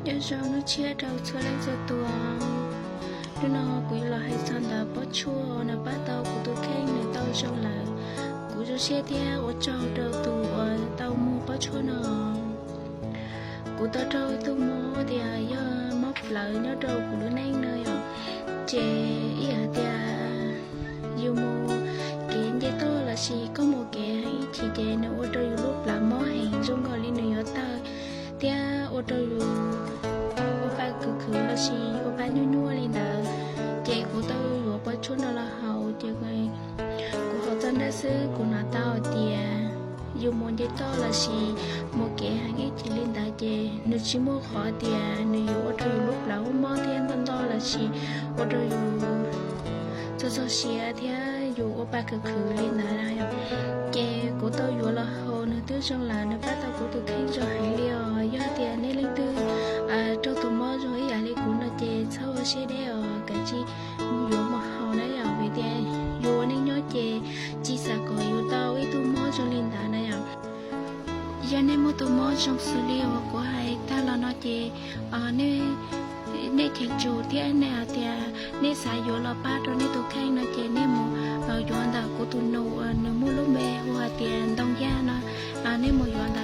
giờ sau nó chia đầu cho lên cho tua đứa nó quý là hay san là bắt chua là bắt tàu của tôi khen này tàu trong là của tôi xe theo ở trong đầu tù tàu mua bắt chua nó của tao trâu tôi mua thì giờ móc lại nó trâu của đứa này nơi chè ý thì dù mua kiện vậy tôi là gì có một cái hay chỉ chè nó ở trâu lúc làm món hàng trong gọi lên nữa ta thì ở trâu ở ba cứ là gì ở ba nhua lên đó chè của tôi ở ba chỗ nó là hậu chè cái của họ dân đã xứ của nó tao thì dù muốn để to là gì một cái hàng ấy chỉ lên đại chè nếu chỉ mua khó tiền nếu ở đây lúc lão mua tiền tân to là gì ở đây cho xe thì dù ở ba cứ lên đại này chè của tôi dù là hồ nữa tôi trong là nó bắt đầu của tôi khen cho hay liều do tiền nên lên tư cho tôi mua rồi ấy lấy của nó chè sau xe đeo cái chi dù mà hồ đấy ở về tiền dù nên nhớ chè chỉ sợ có dù tao ấy tôi mua cho lên đại này giờ nên mua tôi mua trong xử lý của hai ta là nó chè nên thiệt chủ thì anh nào thì nên xài vô là ba rồi nên tôi khen nó chè nên mua chọn đã của tôi nấu mua lúc bé hoa tiền đông gia nó nên mua chọn đã